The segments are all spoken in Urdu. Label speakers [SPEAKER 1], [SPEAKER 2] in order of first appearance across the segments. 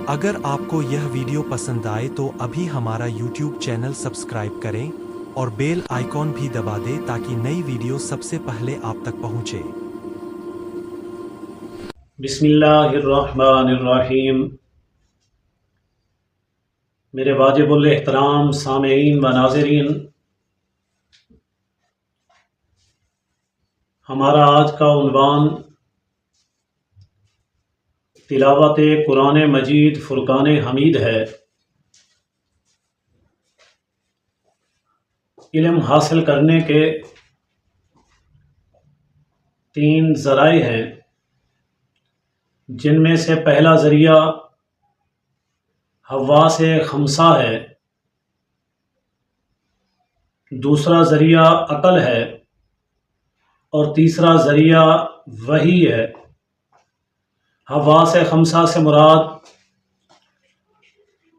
[SPEAKER 1] اگر آپ کو یہ ویڈیو پسند آئے تو ابھی ہمارا یوٹیوب چینل سبسکرائب کریں اور بیل آئیکن بھی دبا دیں تاکہ نئی ویڈیو سب سے پہلے آپ تک پہنچے۔
[SPEAKER 2] بسم اللہ الرحمن الرحیم۔ میرے واجب الاحترام سامعین و ناظرین، ہمارا آج کا عنوان تلاوت قرآن مجید فرقان حمید ہے۔ علم حاصل کرنے کے 3 ذرائع ہیں، جن میں سے پہلا ذریعہ حواس خمسہ ہے، دوسرا ذریعہ عقل ہے اور تیسرا ذریعہ وحی ہے۔ حواس خمسہ سے مراد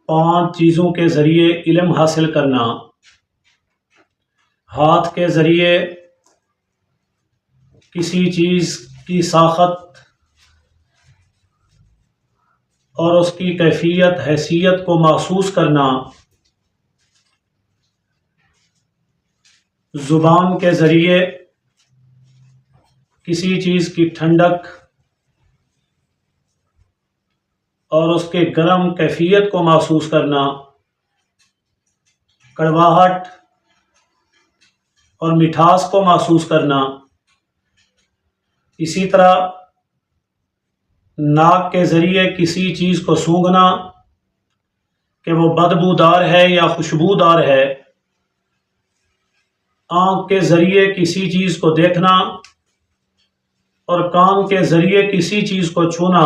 [SPEAKER 2] 5 چیزوں کے ذریعے علم حاصل کرنا، ہاتھ کے ذریعے کسی چیز کی ساخت اور اس کی کیفیت حیثیت کو محسوس کرنا، زبان کے ذریعے کسی چیز کی ٹھنڈک اور اس کے گرم کیفیت کو محسوس کرنا، کڑواہٹ اور مٹھاس کو محسوس کرنا، اسی طرح ناک کے ذریعے کسی چیز کو سونگھنا کہ وہ بدبودار ہے یا خوشبودار ہے، آنکھ کے ذریعے کسی چیز کو دیکھنا اور کان کے ذریعے کسی چیز کو چھونا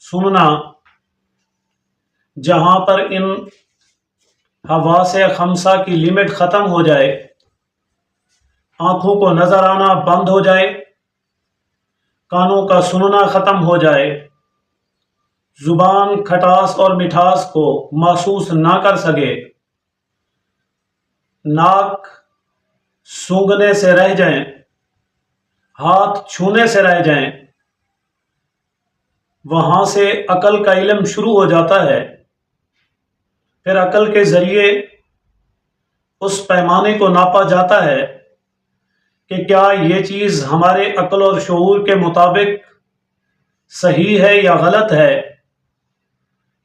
[SPEAKER 2] سننا۔ جہاں پر ان حواس خمسہ کی لمٹ ختم ہو جائے، آنکھوں کو نظر آنا بند ہو جائے، کانوں کا سننا ختم ہو جائے، زبان کھٹاس اور مٹھاس کو محسوس نہ کر سکے، ناک سونگھنے سے رہ جائیں، ہاتھ چھونے سے رہ جائیں، وہاں سے عقل کا علم شروع ہو جاتا ہے۔ پھر عقل کے ذریعے اس پیمانے کو ناپا جاتا ہے کہ کیا یہ چیز ہمارے عقل اور شعور کے مطابق صحیح ہے یا غلط ہے،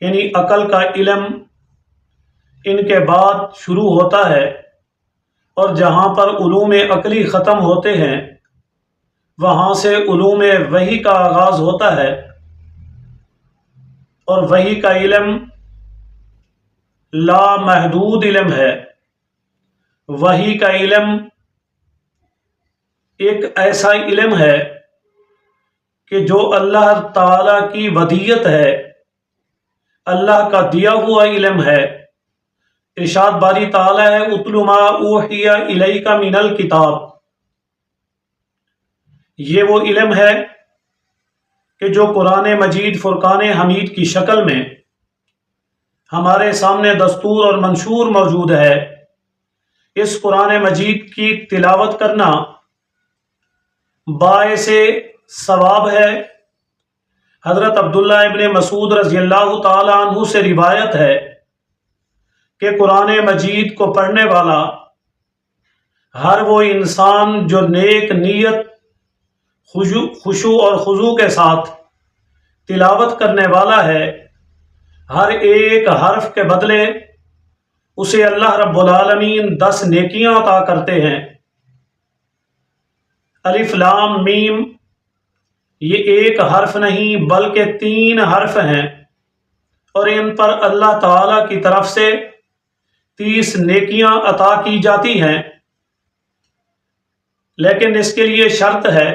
[SPEAKER 2] یعنی عقل کا علم ان کے بعد شروع ہوتا ہے، اور جہاں پر علوم عقلی ختم ہوتے ہیں وہاں سے علوم وحی کا آغاز ہوتا ہے، اور وحی کا علم لا محدود علم ہے۔ وحی کا علم ایک ایسا علم ہے کہ جو اللہ تعالی کی ودیت ہے، اللہ کا دیا ہوا علم ہے۔ ارشاد باری تعالی ہے، اتل ما اوحی الیک من الکتاب۔ یہ وہ علم ہے کہ جو قرآن مجید فرقان حمید کی شکل میں ہمارے سامنے دستور اور منشور موجود ہے۔ اس قرآن مجید کی تلاوت کرنا باعث ثواب ہے۔ حضرت عبداللہ ابن مسعود رضی اللہ تعالی عنہ سے روایت ہے کہ قرآن مجید کو پڑھنے والا ہر وہ انسان جو نیک نیت، خشوع اور خضوع کے ساتھ تلاوت کرنے والا ہے، ہر ایک حرف کے بدلے اسے اللہ رب العالمین 10 نیکیاں عطا کرتے ہیں۔ الف لام میم یہ ایک حرف نہیں بلکہ 3 حرف ہیں، اور ان پر اللہ تعالی کی طرف سے 30 نیکیاں عطا کی جاتی ہیں۔ لیکن اس کے لیے شرط ہے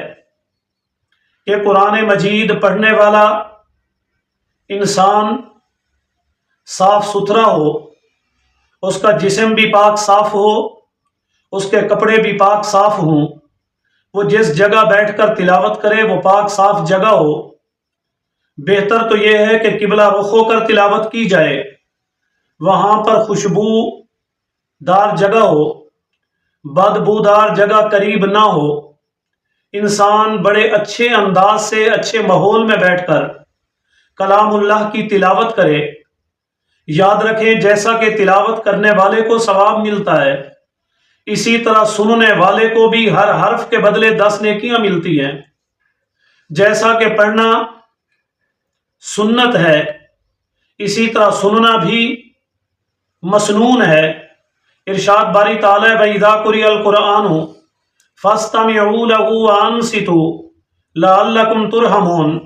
[SPEAKER 2] کہ قرآن مجید پڑھنے والا انسان صاف ستھرا ہو، اس کا جسم بھی پاک صاف ہو، اس کے کپڑے بھی پاک صاف ہوں، وہ جس جگہ بیٹھ کر تلاوت کرے وہ پاک صاف جگہ ہو۔ بہتر تو یہ ہے کہ قبلہ رخ ہو کر تلاوت کی جائے، وہاں پر خوشبو دار جگہ ہو، بدبودار جگہ قریب نہ ہو، انسان بڑے اچھے انداز سے اچھے ماحول میں بیٹھ کر کلام اللہ کی تلاوت کرے یاد رکھیں جیسا کہ تلاوت کرنے والے کو ثواب ملتا ہے، اسی طرح سننے والے کو بھی ہر حرف کے بدلے 10 نیکیاں ملتی ہیں۔ جیسا کہ پڑھنا سنت ہے، اسی طرح سننا بھی مسنون ہے۔ ارشاد باری تعالیٰ وَإِذَا قُرِئَ الْقُرْآنُ فَاسْتَمِعُوا لَهُ وَأَنصِتُوا لَعَلَّكُمْ تُرْحَمُونَ۔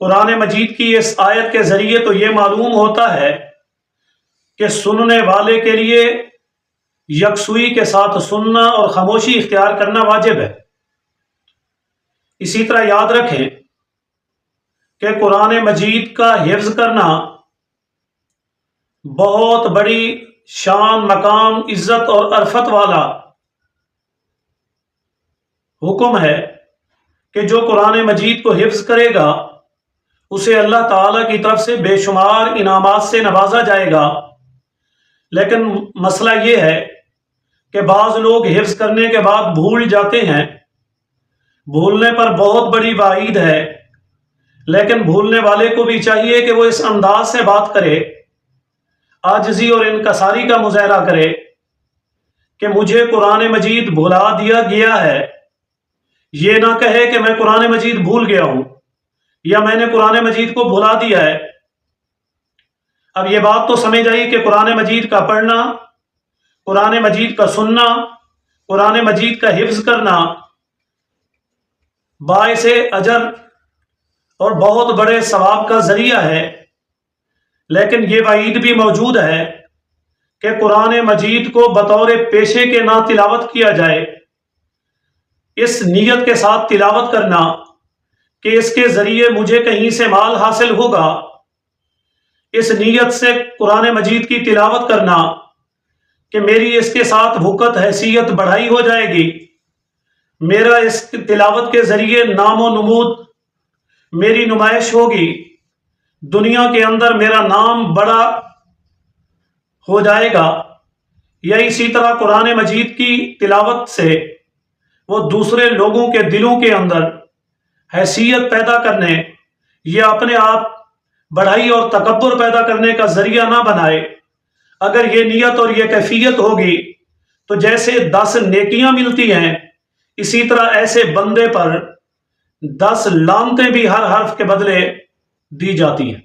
[SPEAKER 2] قرآن مجید کی اس آیت کے ذریعے تو یہ معلوم ہوتا ہے کہ سننے والے کے لیے یکسوئی کے ساتھ سننا اور خاموشی اختیار کرنا واجب ہے۔ اسی طرح یاد رکھیں کہ قرآن مجید کا حفظ کرنا بہت بڑی شان، مقام، عزت اور عرفت والا حکم ہے کہ جو قرآن مجید کو حفظ کرے گا اسے اللہ تعالیٰ کی طرف سے بے شمار انعامات سے نوازا جائے گا۔ لیکن مسئلہ یہ ہے کہ بعض لوگ حفظ کرنے کے بعد بھول جاتے ہیں۔ بھولنے پر بہت بڑی وعید ہے، لیکن بھولنے والے کو بھی چاہیے کہ وہ اس انداز سے بات کرے، عاجزی اور انکساری کا مظاہرہ کرے کہ مجھے قرآن مجید بھلا دیا گیا ہے۔ یہ نہ کہے کہ میں قرآن مجید بھول گیا ہوں یا میں نے قرآن مجید کو بھلا دیا ہے۔ اب یہ بات تو سمجھ آئی کہ قرآن مجید کا پڑھنا، قرآن مجید کا سننا، قرآن مجید کا حفظ کرنا باعث اجر اور بہت بڑے ثواب کا ذریعہ ہے، لیکن یہ وعید بھی موجود ہے کہ قرآن مجید کو بطور پیشے کے نہ تلاوت کیا جائے، اس نیت کے ساتھ تلاوت کرنا کہ اس کے ذریعے مجھے کہیں سے مال حاصل ہوگا، اس نیت سے قرآن مجید کی تلاوت کرنا کہ میری اس کے ساتھ بھوکت حیثیت بڑھائی ہو جائے گی، میرا اس تلاوت کے ذریعے نام و نمود میری نمائش ہوگی، دنیا کے اندر میرا نام بڑا ہو جائے گا، یا اسی طرح قرآن مجید کی تلاوت سے وہ دوسرے لوگوں کے دلوں کے اندر حیثیت پیدا کرنے یا اپنے آپ بڑائی اور تکبر پیدا کرنے کا ذریعہ نہ بنائے۔ اگر یہ نیت اور یہ کیفیت ہوگی تو جیسے 10 نیکیاں ملتی ہیں، اسی طرح ایسے بندے پر 10 لعنتیں بھی ہر حرف کے بدلے دی جاتی ہیں۔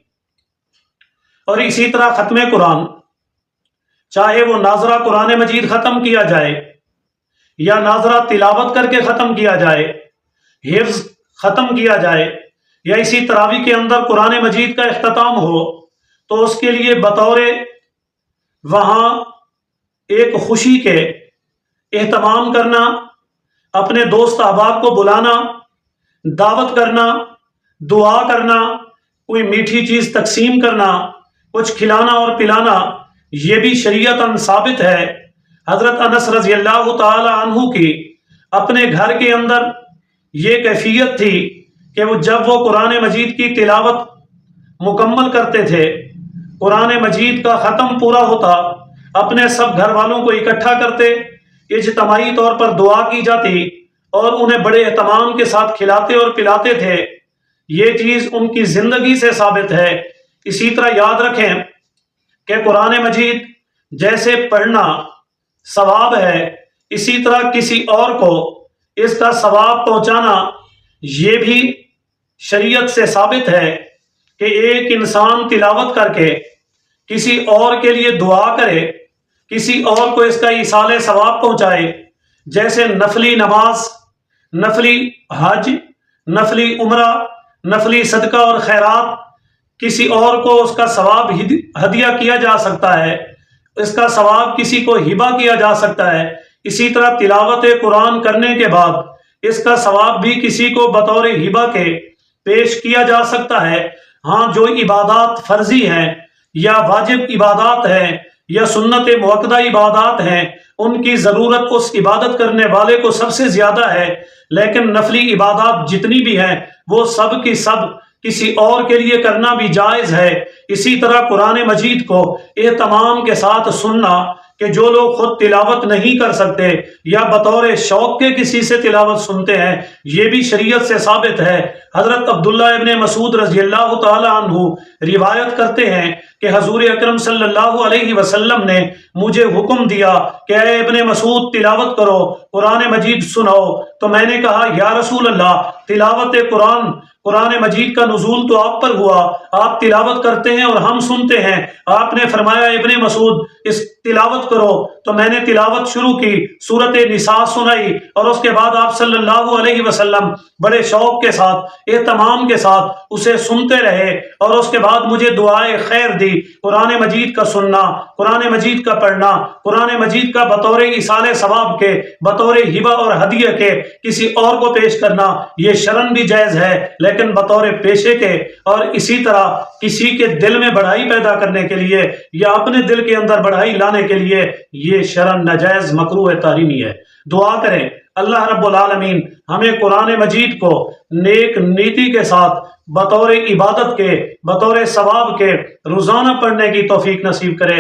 [SPEAKER 2] اور اسی طرح ختم قرآن، چاہے وہ ناظرہ قرآن مجید ختم کیا جائے یا ناظرہ تلاوت کر کے ختم کیا جائے، حفظ ختم کیا جائے، یا اسی تراویح کے اندر قرآن مجید کا اختتام ہو، تو اس کے لیے بطور وہاں ایک خوشی کے اہتمام کرنا، اپنے دوست احباب کو بلانا، دعوت کرنا، دعا کرنا، کوئی میٹھی چیز تقسیم کرنا، کچھ کھلانا اور پلانا، یہ بھی شریعتاً ثابت ہے۔ حضرت انس رضی اللہ تعالی عنہ کی اپنے گھر کے اندر یہ کیفیت تھی کہ وہ جب وہ قرآن مجید کی تلاوت مکمل کرتے تھے، قرآن مجید کا ختم پورا ہوتا، اپنے سب گھر والوں کو اکٹھا کرتے، اجتماعی طور پر دعا کی جاتی اور انہیں بڑے اہتمام کے ساتھ کھلاتے اور پلاتے تھے۔ یہ چیز ان کی زندگی سے ثابت ہے۔ اسی طرح یاد رکھیں کہ قرآن مجید جیسے پڑھنا ثواب ہے، اسی طرح کسی اور کو اس کا ثواب پہنچانا یہ بھی شریعت سے ثابت ہے کہ ایک انسان تلاوت کر کے کسی اور کے لیے دعا کرے، کسی اور کو اس کا ایصال ثواب پہنچائے، جیسے نفلی نماز، نفلی حج، نفلی عمرہ، نفلی صدقہ اور خیرات، کسی اور کو اس کا ثواب ہدیہ کیا جا سکتا ہے، اس کا ثواب کسی کو ہبہ کیا جا سکتا ہے۔ اسی طرح تلاوت قرآن کرنے کے بعد اس کا ثواب بھی کسی کو بطور ہبہ کے پیش کیا جا سکتا ہے۔ ہاں، جو عبادات فرضی ہیں یا واجب عبادات ہیں یا سنت مؤکدہ عبادات ہیں، ان کی ضرورت اس عبادت کرنے والے کو سب سے زیادہ ہے، لیکن نفلی عبادات جتنی بھی ہیں وہ سب کی سب کسی اور کے لیے کرنا بھی جائز ہے۔ اسی طرح قرآن مجید کو اہتمام کے ساتھ سننا، کہ جو لوگ خود تلاوت نہیں کر سکتے یا بطور شوق کے کسی سے تلاوت سنتے ہیں، یہ بھی شریعت سے ثابت ہے۔ حضرت عبداللہ ابن مسعود رضی اللہ تعالی عنہ روایت کرتے ہیں کہ حضور اکرم صلی اللہ علیہ وسلم نے مجھے حکم دیا کہ اے ابن مسعود تلاوت کرو، قرآن مجید سناؤ۔ تو میں نے کہا یا رسول اللہ، تلاوت قرآن مجید کا نزول تو آپ پر ہوا، آپ تلاوت کرتے ہیں اور ہم سنتے ہیں۔ آپ نے فرمایا ابن مسعود اس تلاوت کرو، تو میں نے تلاوت شروع کی، سورۃ نساء سنائی، اور اس کے بعد آپ صلی اللہ علیہ وسلم بڑے شوق کے ساتھ، اہتمام کے ساتھ اسے سنتے رہے، اور اس کے بعد مجھے دعائے خیر دی۔ قرآن مجید کا سننا، قرآن مجید کا پڑھنا، قرآن مجید کا بطور ایصال ثواب کے، بطور ہبہ اور ہدیہ کے کسی اور کو پیش کرنا، یہ شرعاً بھی جائز ہے، لیکن بطور پیشے کے اور اسی طرح کسی کے دل میں بڑائی پیدا کرنے کے لیے یا اپنے دل کے اندر بڑائی لانے کے لیے یہ شرعاً ناجائز مکروہ تحریمی ہے۔ دعا کریں اللہ رب العالمین ہمیں قرآن مجید کو نیک نیتی کے ساتھ بطور عبادت کے، بطور ثواب کے روزانہ پڑھنے کی توفیق نصیب کرے۔